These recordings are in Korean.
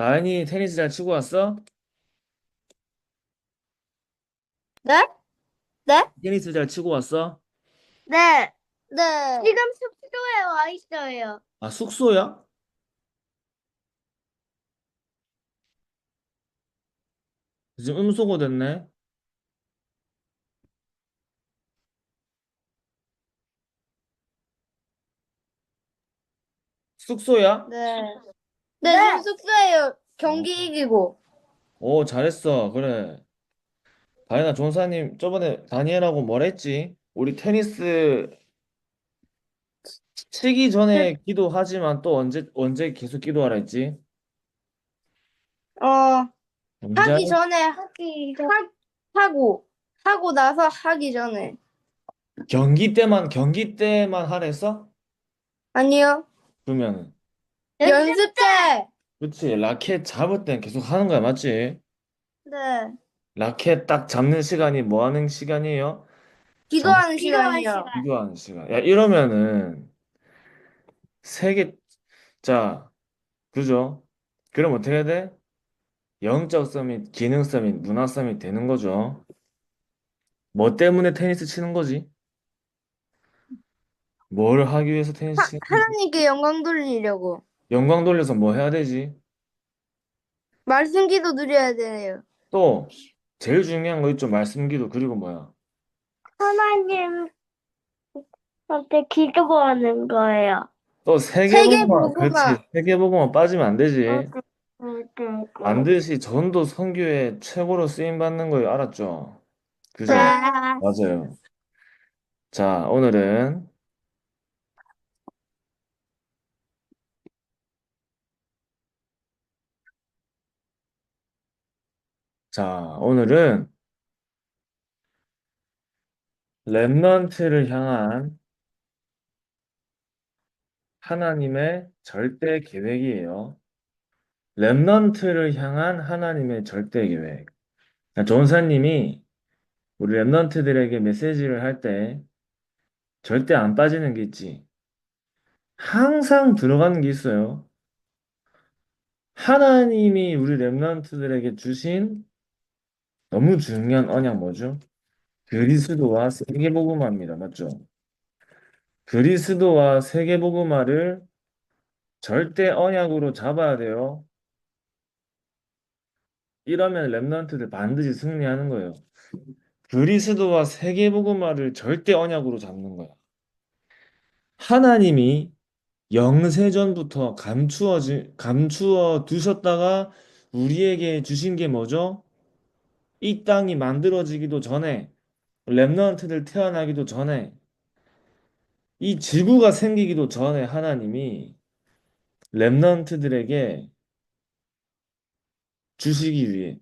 다현이 테니스 잘 치고 왔어? 네? 네? 테니스 잘 치고 왔어? 네. 네. 지금 숙소에 와 있어요. 아, 숙소야? 지금 음소거 됐네. 숙소야? 네. 네, 지금 숙소에요. 어, 경기 이기고. 오, 잘했어. 그래. 다현아, 전사님 저번에 다니엘하고 뭘 했지? 우리 테니스 치기 네. 전에 기도하지만 또 언제 계속 기도하라 했지? 어, 언제 하기 전에 하고 하고 나서 하기 전에. 경기 때만 하라 했어? 아니요. 그러면은 연습 때. 그렇지. 라켓 잡을 땐 계속 하는 거야, 맞지? 네. 라켓 딱 잡는 시간이 뭐 하는 시간이에요? 기도하는 시간이요. 기도하는 시간. 야, 이러면은 세 개, 자, 그죠? 그럼 어떻게 해야 돼? 영적 서밋, 기능 서밋, 문화 서밋 되는 거죠. 뭐 때문에 테니스 치는 거지? 뭘 하기 위해서 테니스 치는 거지? 하나님께 영광 돌리려고. 영광 돌려서 뭐 해야 되지? 말씀 기도 드려야 돼요. 또, 제일 중요한 거 있죠. 말씀 기도. 그리고 뭐야? 하나님한테 기도하는 거예요. 또 세계 세계복음화. 그렇지. 복음화. 세계복음화 빠지면 안 어, 되지. 네, 네, 네. 반드시 전도 선교의 최고로 쓰임 받는 거예요. 알았죠? 네. 그죠? 맞아요. 자, 오늘은 랩넌트를 향한 하나님의 절대 계획이에요. 랩넌트를 향한 하나님의 절대 계획. 그러니까 전사님이 우리 랩넌트들에게 메시지를 할 때 절대 안 빠지는 게 있지. 항상 들어가는 게 있어요. 하나님이 우리 랩넌트들에게 주신 너무 중요한 언약 뭐죠? 그리스도와 세계복음화입니다. 맞죠? 그리스도와 세계복음화를 절대 언약으로 잡아야 돼요. 이러면 랩넌트들 반드시 승리하는 거예요. 그리스도와 세계복음화를 절대 언약으로 잡는 거야. 하나님이 영세전부터 감추어 두셨다가 우리에게 주신 게 뭐죠? 이 땅이 만들어지기도 전에, 랩넌트들 태어나기도 전에, 이 지구가 생기기도 전에 하나님이 랩넌트들에게 주시기 위해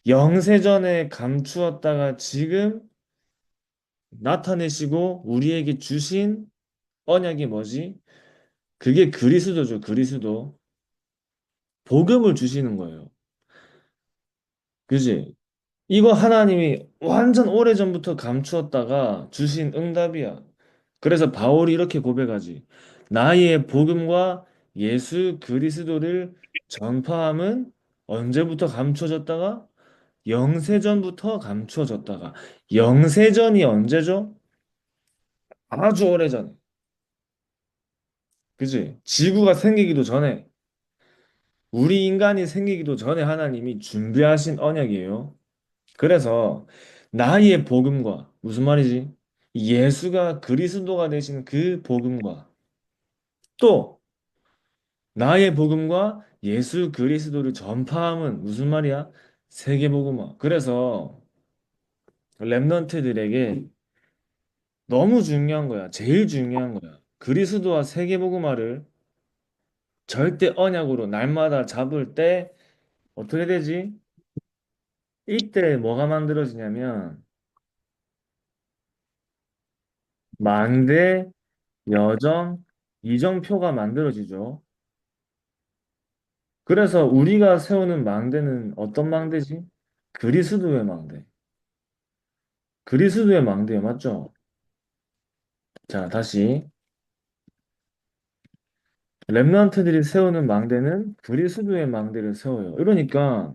영세전에 감추었다가 지금 나타내시고 우리에게 주신 언약이 뭐지? 그게 그리스도죠, 그리스도. 복음을 주시는 거예요. 그지? 이거 하나님이 완전 오래전부터 감추었다가 주신 응답이야. 그래서 바울이 이렇게 고백하지. 나의 복음과 예수 그리스도를 전파함은 언제부터 감추어졌다가? 영세전부터 감추어졌다가. 영세전이 언제죠? 아주 오래전에. 그지? 지구가 생기기도 전에, 우리 인간이 생기기도 전에 하나님이 준비하신 언약이에요. 그래서 나의 복음과 무슨 말이지? 예수가 그리스도가 되신 그 복음과 또 나의 복음과 예수 그리스도를 전파함은 무슨 말이야? 세계복음화. 그래서 랩런트들에게 너무 중요한 거야. 제일 중요한 거야. 그리스도와 세계복음화를 절대 언약으로 날마다 잡을 때 어떻게 되지? 이때 뭐가 만들어지냐면 망대, 여정, 이정표가 만들어지죠. 그래서 우리가 세우는 망대는 어떤 망대지? 그리스도의 망대. 그리스도의 망대에 맞죠? 자, 다시. 랩런트들이 세우는 망대는 그리스도의 망대를 세워요. 이러니까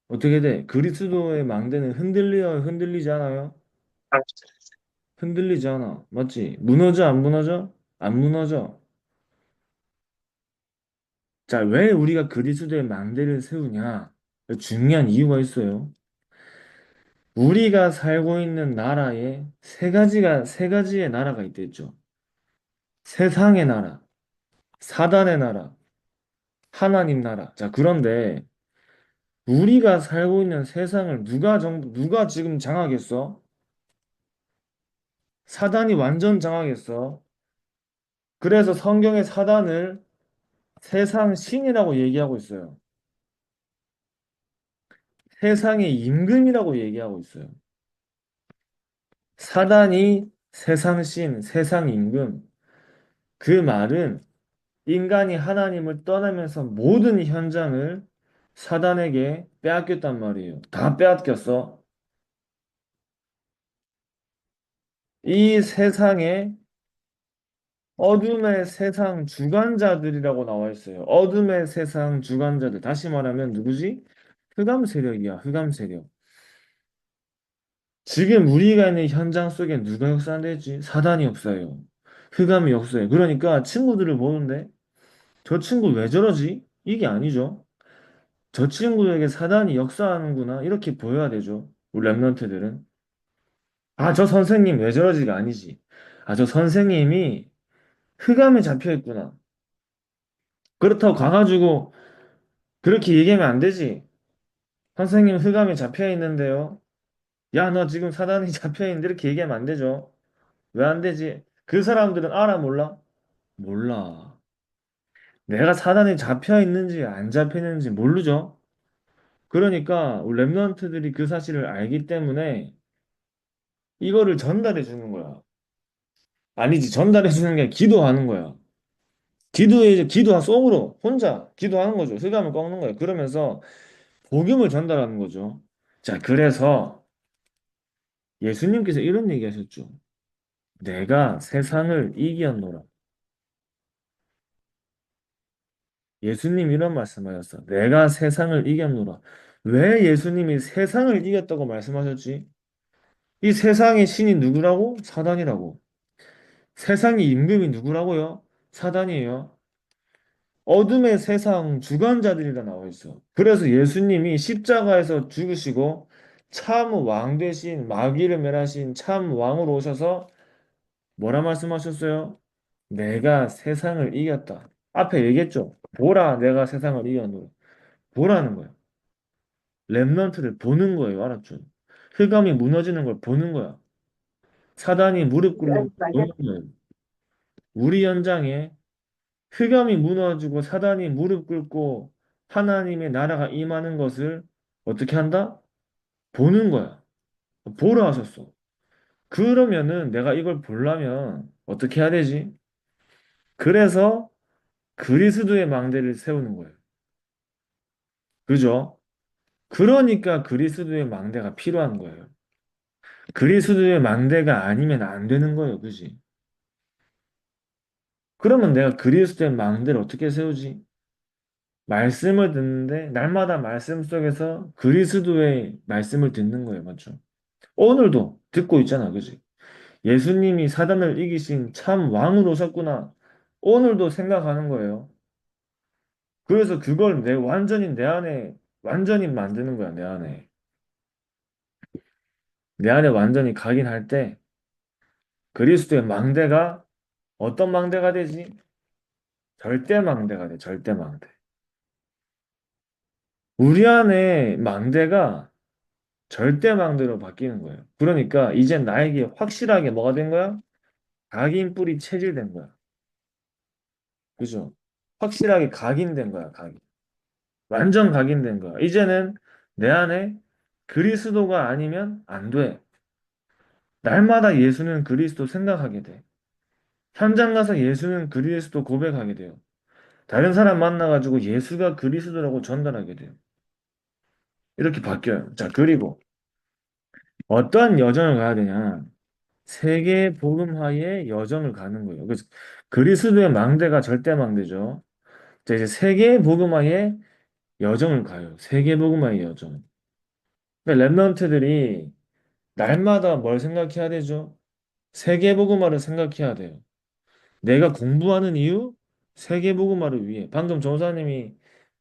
어떻게 돼? 그리스도의 망대는 흔들려요, 흔들리지 않아요? 흔들리지 않아. 맞지? 무너져, 안 무너져? 안 무너져. 자, 왜 우리가 그리스도의 망대를 세우냐? 중요한 이유가 있어요. 우리가 살고 있는 나라에 세 가지의 나라가 있댔죠. 세상의 나라, 사단의 나라, 하나님 나라. 자, 그런데 우리가 살고 있는 세상을 누가 지금 장악했어? 사단이 완전 장악했어. 그래서 성경의 사단을 세상 신이라고 얘기하고 있어요. 세상의 임금이라고 얘기하고 있어요. 사단이 세상 신, 세상 임금. 그 말은 인간이 하나님을 떠나면서 모든 현장을 사단에게 빼앗겼단 말이에요. 다 빼앗겼어. 이 세상에 어둠의 세상 주관자들이라고 나와 있어요. 어둠의 세상 주관자들. 다시 말하면 누구지? 흑암 세력이야, 흑암 세력. 지금 우리가 있는 현장 속에 누가 역사하는지 사단이 역사해요. 흑암이 역사해요. 그러니까 친구들을 보는데 저 친구 왜 저러지? 이게 아니죠. 저 친구에게 사단이 역사하는구나. 이렇게 보여야 되죠. 우리 랩런트들은. 아, 저 선생님 왜 저러지가 아니지. 아, 저 선생님이 흑암에 잡혀 있구나. 그렇다고 가가지고 그렇게 얘기하면 안 되지. 선생님 흑암에 잡혀 있는데요. 야, 너 지금 사단이 잡혀 있는데 이렇게 얘기하면 안 되죠. 왜 안 되지? 그 사람들은 알아, 몰라? 몰라. 내가 사단에 잡혀 있는지 안 잡혀 있는지 모르죠. 그러니까 우리 랩런트들이 그 사실을 알기 때문에 이거를 전달해 주는 거야. 아니지, 전달해 주는 게 기도하는 거야. 기도하 속으로 혼자 기도하는 거죠. 흑암을 꺾는 거예요. 그러면서 복음을 전달하는 거죠. 자, 그래서 예수님께서 이런 얘기 하셨죠. 내가 세상을 이겼노라. 예수님 이런 말씀하셨어. 내가 세상을 이겼노라. 왜 예수님이 세상을 이겼다고 말씀하셨지? 이 세상의 신이 누구라고? 사단이라고. 세상의 임금이 누구라고요? 사단이에요. 어둠의 세상 주관자들이라 나와 있어. 그래서 예수님이 십자가에서 죽으시고 참 왕 되신 마귀를 멸하신 참 왕으로 오셔서 뭐라 말씀하셨어요? 내가 세상을 이겼다. 앞에 얘기했죠. 보라, 내가 세상을 이겼노라. 보라는 거야. 렘넌트를 보는 거예요. 알았죠? 흑암이 무너지는 걸 보는 거야. 사단이 무릎 꿇는 걸 보는 거예요. 우리 현장에 흑암이 무너지고 사단이 무릎 꿇고 하나님의 나라가 임하는 것을 어떻게 한다? 보는 거야. 보라 하셨어. 그러면은 내가 이걸 보려면 어떻게 해야 되지? 그래서 그리스도의 망대를 세우는 거예요. 그죠? 그러니까 그리스도의 망대가 필요한 거예요. 그리스도의 망대가 아니면 안 되는 거예요. 그지? 그러면 내가 그리스도의 망대를 어떻게 세우지? 말씀을 듣는데 날마다 말씀 속에서 그리스도의 말씀을 듣는 거예요. 맞죠? 오늘도 듣고 있잖아. 그지? 예수님이 사단을 이기신 참 왕으로 오셨구나. 오늘도 생각하는 거예요. 그래서 그걸 완전히 내 안에 완전히 만드는 거야. 내 안에. 내 안에 완전히 각인할 때 그리스도의 망대가 어떤 망대가 되지? 절대 망대가 돼. 절대 망대. 우리 안에 망대가 절대 망대로 바뀌는 거예요. 그러니까 이제 나에게 확실하게 뭐가 된 거야? 각인뿔이 체질된 거야. 그죠? 확실하게 각인된 거야. 각인. 완전 각인된 거야. 이제는 내 안에 그리스도가 아니면 안 돼. 날마다 예수는 그리스도 생각하게 돼. 현장 가서 예수는 그리스도 고백하게 돼요. 다른 사람 만나가지고 예수가 그리스도라고 전달하게 돼요. 이렇게 바뀌어요. 자, 그리고 어떠한 여정을 가야 되냐? 세계 복음화의 여정을 가는 거예요. 그래서 그리스도의 망대가 절대 망대죠. 자, 이제 세계 복음화의 여정을 가요. 세계 복음화의 여정. 그러니까 랩런트들이 날마다 뭘 생각해야 되죠? 세계 복음화를 생각해야 돼요. 내가 공부하는 이유? 세계 복음화를 위해. 방금 전사님이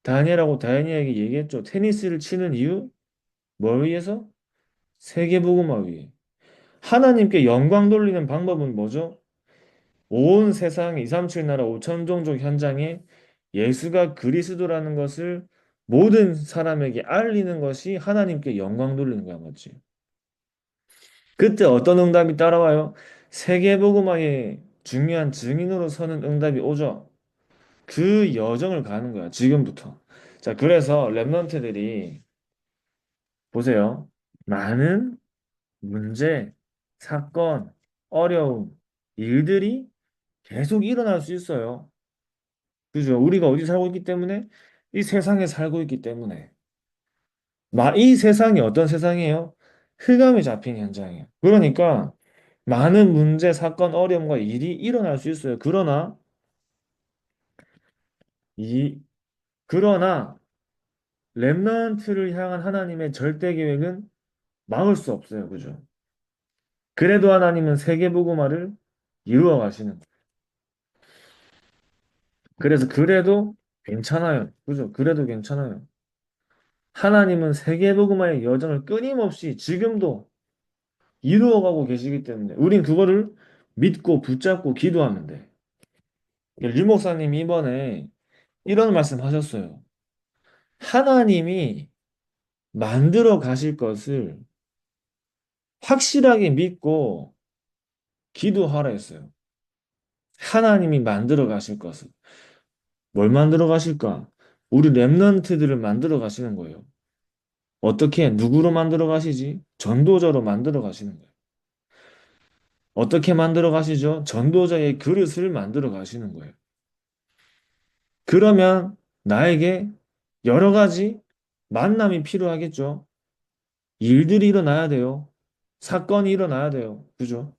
다니엘하고 다현이에게 얘기했죠. 테니스를 치는 이유? 뭘 위해서? 세계 복음화 위해. 하나님께 영광 돌리는 방법은 뭐죠? 온 세상 237 나라 5천 종족 현장에 예수가 그리스도라는 것을 모든 사람에게 알리는 것이 하나님께 영광 돌리는 거야, 맞지? 그때 어떤 응답이 따라와요? 세계복음화의 중요한 증인으로 서는 응답이 오죠. 그 여정을 가는 거야, 지금부터. 자, 그래서 랩런트들이 보세요. 많은 문제, 사건, 어려움, 일들이 계속 일어날 수 있어요. 그죠? 우리가 어디 살고 있기 때문에 이 세상에 살고 있기 때문에 이 세상이 어떤 세상이에요? 흑암이 잡힌 현장이에요. 그러니까 많은 문제, 사건, 어려움과 일이 일어날 수 있어요. 이 그러나 렘넌트를 향한 하나님의 절대 계획은 막을 수 없어요. 그죠? 그래도 하나님은 세계 복음화를 이루어 가시는 거예요. 그래서 그래도 괜찮아요. 그죠? 그래도 괜찮아요. 하나님은 세계 복음화의 여정을 끊임없이 지금도 이루어가고 계시기 때문에 우린 그거를 믿고 붙잡고 기도하면 돼. 류 목사님이 이번에 이런 말씀 하셨어요. 하나님이 만들어 가실 것을 확실하게 믿고 기도하라 했어요. 하나님이 만들어 가실 것을. 뭘 만들어 가실까? 우리 랩런트들을 만들어 가시는 거예요. 어떻게, 누구로 만들어 가시지? 전도자로 만들어 가시는 거예요. 어떻게 만들어 가시죠? 전도자의 그릇을 만들어 가시는 거예요. 그러면 나에게 여러 가지 만남이 필요하겠죠. 일들이 일어나야 돼요. 사건이 일어나야 돼요. 그죠?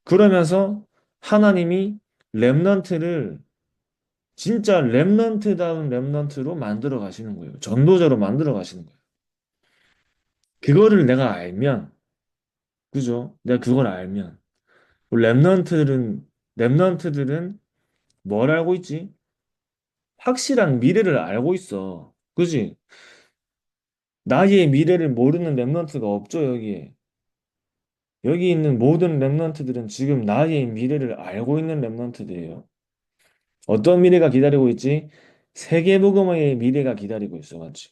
그러면서 하나님이 렘넌트를 진짜 렘넌트다운 렘넌트로 만들어 가시는 거예요. 전도자로 만들어 가시는 거예요. 그거를 내가 알면, 그죠? 내가 그걸 알면, 렘넌트들은, 렘넌트들은 뭘 알고 있지? 확실한 미래를 알고 있어. 그지? 나의 미래를 모르는 렘넌트가 없죠, 여기에. 여기 있는 모든 렘넌트들은 지금 나의 미래를 알고 있는 렘넌트들이에요. 어떤 미래가 기다리고 있지? 세계복음화의 미래가 기다리고 있어, 맞지?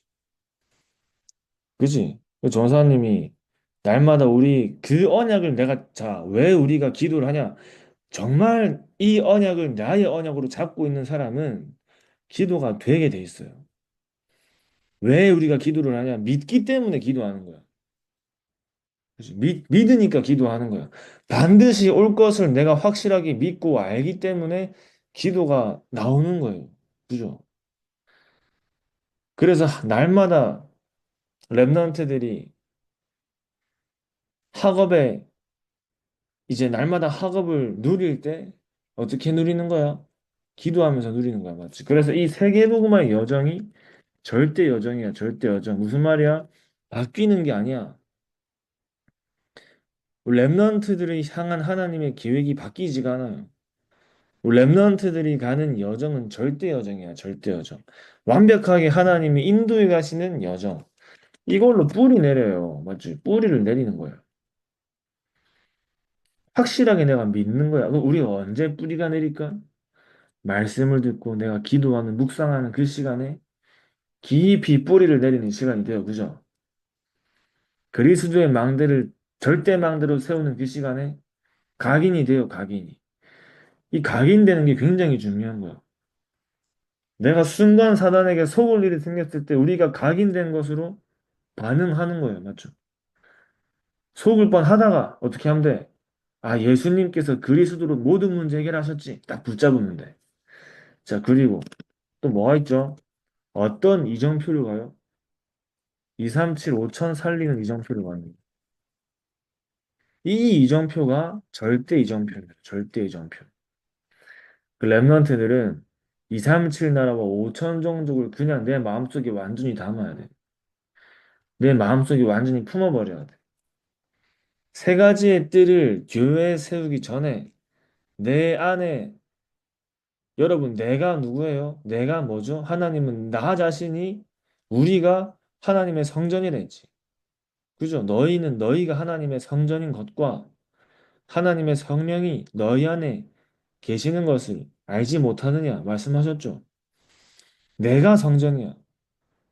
그지? 그 전사님이 날마다 우리 그 언약을 자, 왜 우리가 기도를 하냐? 정말 이 언약을 나의 언약으로 잡고 있는 사람은 기도가 되게 돼 있어요. 왜 우리가 기도를 하냐? 믿기 때문에 기도하는 거야. 그치? 믿으니까 기도하는 거야. 반드시 올 것을 내가 확실하게 믿고 알기 때문에 기도가 나오는 거예요. 그죠? 그래서 날마다 랩런트들이 학업에 이제 날마다 학업을 누릴 때 어떻게 누리는 거야? 기도하면서 누리는 거야, 맞지? 그래서 이 세계복음화의 여정이 절대 여정이야, 절대 여정. 무슨 말이야? 바뀌는 게 아니야. 랩런트들이 향한 하나님의 계획이 바뀌지가 않아요. 랩런트들이 가는 여정은 절대 여정이야, 절대 여정. 완벽하게 하나님이 인도해 가시는 여정. 이걸로 뿌리 내려요. 맞지? 뿌리를 내리는 거야. 확실하게 내가 믿는 거야. 그럼 우리가 언제 뿌리가 내릴까? 말씀을 듣고 내가 기도하는, 묵상하는 그 시간에 깊이 뿌리를 내리는 시간이 돼요. 그죠? 그리스도의 망대를 절대 망대로 세우는 그 시간에 각인이 돼요, 각인이. 이 각인되는 게 굉장히 중요한 거야. 내가 순간 사단에게 속을 일이 생겼을 때 우리가 각인된 것으로 반응하는 거예요. 맞죠? 속을 뻔하다가 어떻게 하면 돼? 아, 예수님께서 그리스도로 모든 문제 해결하셨지. 딱 붙잡으면 돼. 자, 그리고 또 뭐가 있죠? 어떤 이정표를 가요? 237 5천 살리는 이정표를 가는 거예요. 이 이정표가 절대 이정표입니다. 절대 이정표. 그 랩런트들은 237 나라와 5천 종족을 그냥 내 마음속에 완전히 담아야 돼. 내 마음속에 완전히 품어버려야 돼. 세 가지의 뜰을 교회에 세우기 전에 내 안에 여러분 내가 누구예요? 내가 뭐죠? 하나님은 나 자신이 우리가 하나님의 성전이라 했지. 그죠? 너희는 너희가 하나님의 성전인 것과 하나님의 성령이 너희 안에 계시는 것을 알지 못하느냐 말씀하셨죠. 내가 성전이야.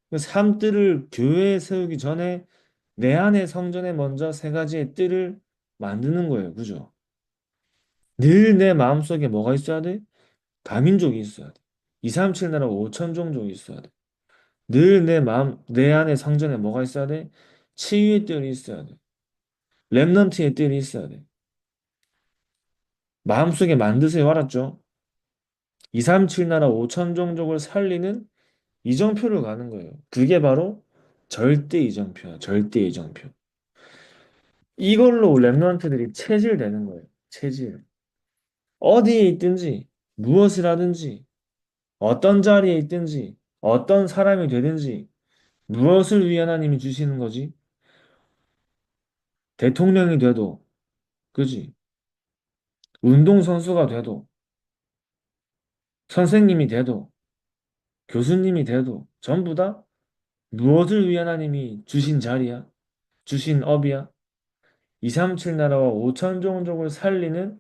그 삶들을 교회에 세우기 전에 내 안의 성전에 먼저 세 가지의 뜰을 만드는 거예요. 그죠? 늘 내 마음속에 뭐가 있어야 돼? 다민족이 있어야 돼. 237 나라 5천 종족이 있어야 돼. 늘 내 마음, 내 안의 성전에 뭐가 있어야 돼? 치유의 뜰이 있어야 돼. 렘넌트의 뜰이 있어야 돼. 마음속에 만드세요. 알았죠? 237 나라 5천 종족을 살리는 이정표를 가는 거예요. 그게 바로 절대 이정표야. 절대 이정표. 이걸로 랩런트들이 체질되는 거예요. 체질. 어디에 있든지, 무엇을 하든지, 어떤 자리에 있든지, 어떤 사람이 되든지, 무엇을 위해 하나님이 주시는 거지? 대통령이 돼도, 그지? 운동선수가 돼도, 선생님이 돼도, 교수님이 돼도, 전부 다 무엇을 위해 하나님이 주신 자리야? 주신 업이야? 237 나라와 5천 종족을 살리는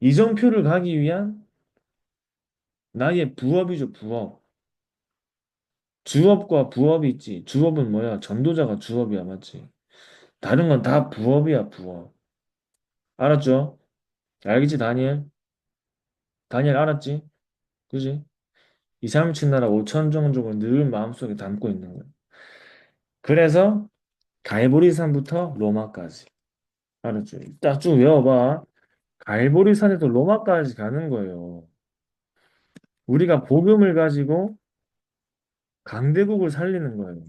이정표를 가기 위한 나의 부업이죠, 부업. 주업과 부업이 있지. 주업은 뭐야? 전도자가 주업이야, 맞지? 다른 건 다 부업이야, 부업. 알았죠? 알겠지, 다니엘? 다니엘 알았지? 그지? 237 나라 5천 종족을 늘 마음속에 담고 있는 거야. 그래서 갈보리산부터 로마까지. 알았죠? 딱 쭉 외워봐. 갈보리산에서 로마까지 가는 거예요. 우리가 복음을 가지고 강대국을 살리는 거예요.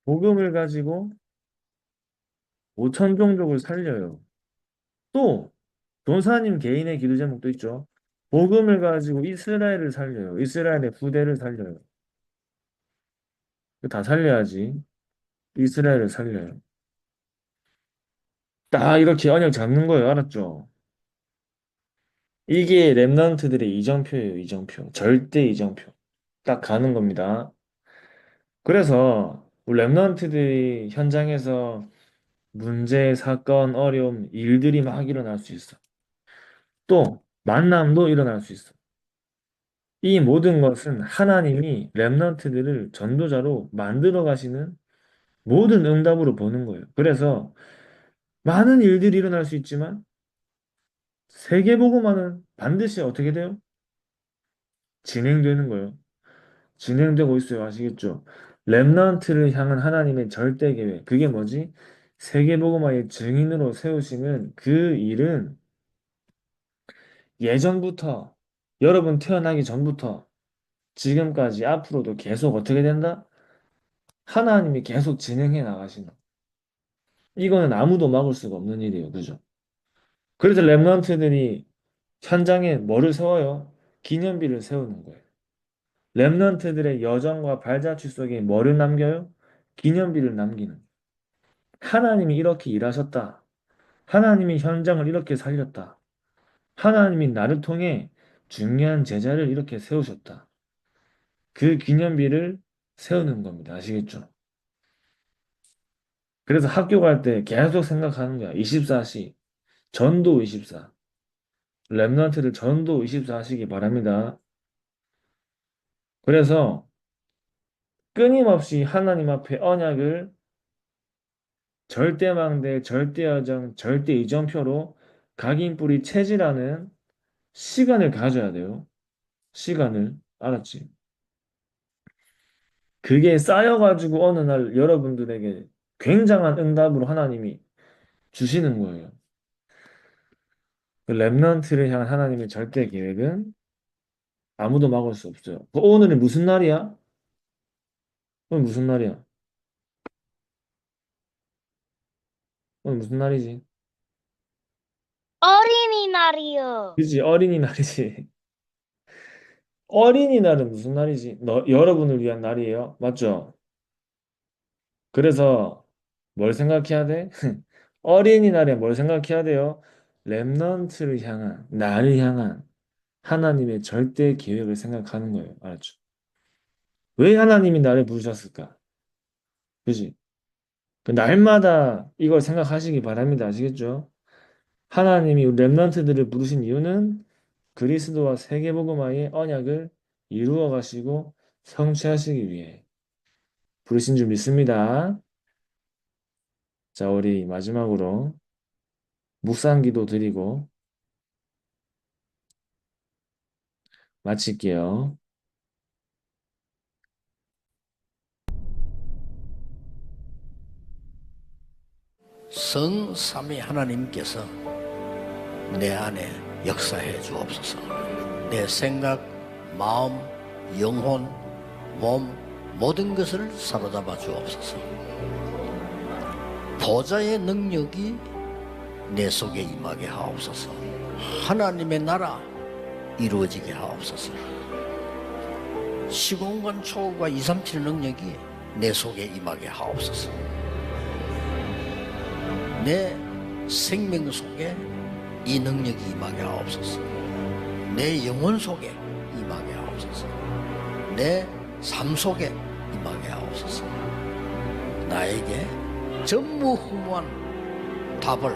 복음을 가지고 5천 종족을 살려요. 또 도사님 개인의 기도 제목도 있죠. 복음을 가지고 이스라엘을 살려요. 이스라엘의 후대를 살려요. 다 살려야지. 이스라엘을 살려요. 딱 이렇게 언약 잡는 거예요. 알았죠? 이게 랩런트들의 이정표예요. 이정표. 절대 이정표. 딱 가는 겁니다. 그래서 우리 랩런트들이 현장에서 문제, 사건, 어려움, 일들이 막 일어날 수 있어. 또 만남도 일어날 수 있어. 이 모든 것은 하나님이 랩런트들을 전도자로 만들어 가시는 모든 응답으로 보는 거예요. 그래서 많은 일들이 일어날 수 있지만 세계보고만은 반드시 어떻게 돼요? 진행되는 거예요. 진행되고 있어요. 아시겠죠? 랩런트를 향한 하나님의 절대 계획. 그게 뭐지? 세계보고마의 증인으로 세우시는 그 일은 예전부터 여러분 태어나기 전부터 지금까지 앞으로도 계속 어떻게 된다? 하나님이 계속 진행해 나가시는. 이거는 아무도 막을 수가 없는 일이에요. 그죠? 그래서 랩런트들이 현장에 뭐를 세워요? 기념비를 세우는 거예요. 랩런트들의 여정과 발자취 속에 뭐를 남겨요? 기념비를 남기는. 하나님이 이렇게 일하셨다. 하나님이 현장을 이렇게 살렸다. 하나님이 나를 통해 중요한 제자를 이렇게 세우셨다. 그 기념비를 세우는 겁니다. 아시겠죠? 그래서 학교 갈 때 계속 생각하는 거야. 24시, 전도 24. 랩런트들 전도 24 하시기 바랍니다. 그래서 끊임없이 하나님 앞에 언약을 절대망대, 절대여정, 절대이정표로 각인뿌리 체질하는 시간을 가져야 돼요. 시간을. 알았지? 그게 쌓여가지고 어느 날 여러분들에게 굉장한 응답으로 하나님이 주시는 거예요. 그 랩런트를 향한 하나님의 절대 계획은 아무도 막을 수 없어요. 오늘은 무슨 날이야? 오늘 무슨 날이야? 오늘 무슨 날이지? 어린이날이요. 그지? 어린이날이지. 어린이날은 무슨 날이지? 여러분을 위한 날이에요. 맞죠? 그래서 뭘 생각해야 돼? 어린이날에 뭘 생각해야 돼요? 렘넌트를 향한, 나를 향한 하나님의 절대 계획을 생각하는 거예요. 알았죠? 왜 하나님이 나를 부르셨을까? 그지? 그 날마다 이걸 생각하시기 바랍니다. 아시겠죠? 하나님이 렘넌트들을 부르신 이유는 그리스도와 세계복음화의 언약을 이루어 가시고 성취하시기 위해 부르신 줄 믿습니다. 자, 우리 마지막으로 묵상기도 드리고 마칠게요. 성삼위 하나님께서 내 안에 역사해 주옵소서. 내 생각, 마음, 영혼, 몸 모든 것을 사로잡아 주옵소서. 보좌의 능력이 내 속에 임하게 하옵소서. 하나님의 나라 이루어지게 하옵소서. 시공간 초월과 237 능력이 내 속에 임하게 하옵소서. 내 생명 속에 이 능력이 임하게 하옵소서. 내 영혼 속에 임하게 하옵소서. 내 삶 속에 임하게 하옵소서. 나에게 전무후무한 답을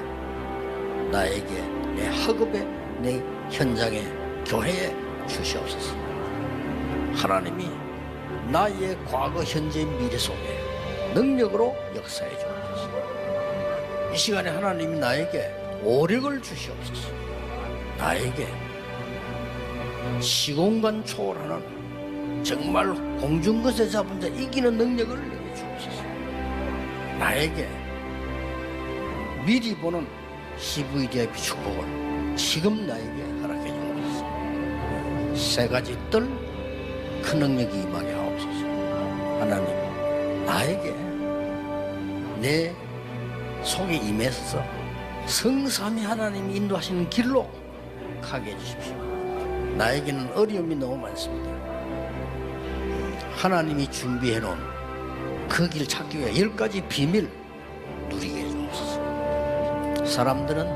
나에게 내 학업에 내 현장에 교회에 주시옵소서. 하나님이 나의 과거 현재 미래 속에 능력으로 역사해 주옵소서. 이 시간에 하나님이 나에게 오력을 주시옵소서. 나에게 시공간 초월하는 정말 공중것에 잡은 자 이기는 능력을 내게 주옵소서. 나에게 미리 보는 CVDIP 축복을 지금 나에게 허락해 주옵소서. 세 가지 뜰 그 능력이 임하게 하옵소서. 하나님 나에게 내 속에 임해서 성삼위 하나님이 인도하시는 길로 가게 해주십시오. 나에게는 어려움이 너무 많습니다. 하나님이 준비해 놓은 그 길 찾기 위해 10가지 비밀 누리게 해주옵소서. 사람들은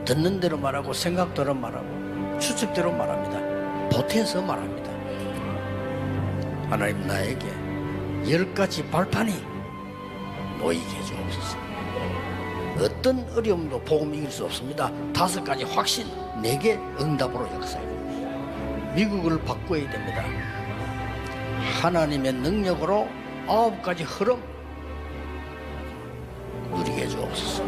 듣는 대로 말하고 생각대로 말하고 추측대로 말합니다. 보태서 말합니다. 하나님 나에게 10가지 발판이 놓이게 해주옵소서. 어떤 어려움도 복음 이길 수 없습니다. 5가지 확신 내게 응답으로 역사해 주옵소서. 미국을 바꿔야 됩니다. 하나님의 능력으로 9가지 흐름 누리게 해주옵소서.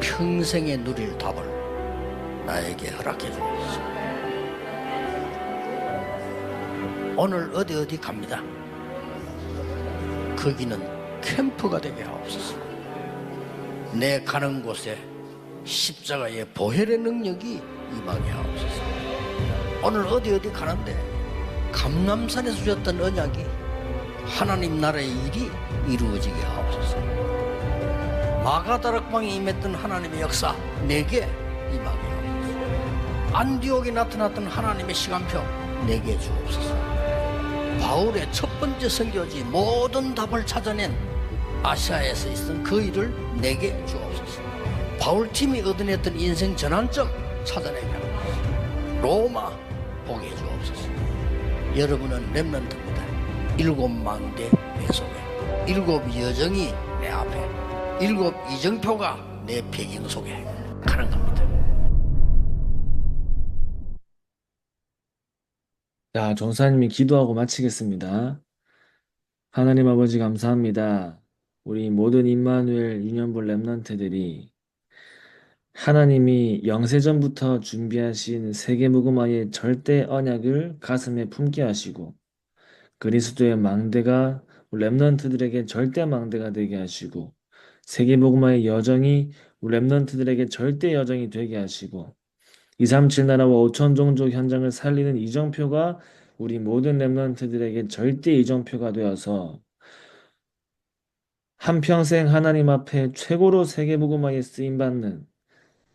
평생에 누릴 답을 나에게 허락해 주옵소서. 오늘 어디 갑니다. 거기는 캠프가 되게 하옵소서. 내 가는 곳에 십자가의 보혈의 능력이 임하게 하옵소서. 오늘 어디 가는데 감람산에서 주셨던 언약이 하나님 나라의 일이 이루어지게 하옵소서. 마가다락방에 임했던 하나님의 역사 내게 임하게 하옵소서. 안디옥에 나타났던 하나님의 시간표 내게 주옵소서. 바울의 첫 번째 선교지 모든 답을 찾아낸 아시아에서 있었던 그 일을 내게 주옵소서. 바울팀이 얻어냈던 인생 전환점 찾아내게 하옵소서. 로마 보게 해주옵소서. 여러분은 렘넌트입니다. 7망대 내 속에 7 여정이 내 앞에 7 이정표가 내 배경 속에 가는 겁니다. 자, 전사님이 기도하고 마치겠습니다. 하나님 아버지 감사합니다. 우리 모든 임마누엘 유년부 렘넌트들이 하나님이 영세전부터 준비하신 세계무금화의 절대 언약을 가슴에 품게 하시고 그리스도의 망대가 렘넌트들에게 절대 망대가 되게 하시고 세계복음화의 여정이 렘넌트들에게 절대 여정이 되게 하시고 237 나라와 5천 종족 현장을 살리는 이정표가 우리 모든 렘넌트들에게 절대 이정표가 되어서 한평생 하나님 앞에 최고로 세계복음화에 쓰임받는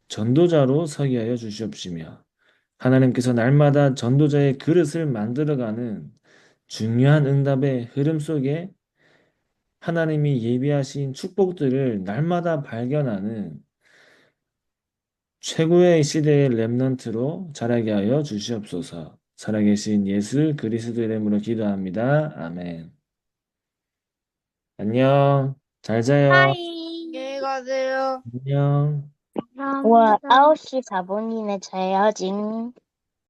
전도자로 서게 하여 주시옵시며 하나님께서 날마다 전도자의 그릇을 만들어가는 중요한 응답의 흐름 속에 하나님이 예비하신 축복들을 날마다 발견하는 최고의 시대의 렘넌트로 자라게 하여 주시옵소서. 살아계신 예수 그리스도의 이름으로 기도합니다. 아멘. 안녕. 잘 자요. 하이. 안녕히 가세요. 안녕. 와, 감사합니다. 9시 4분이네, 자야지.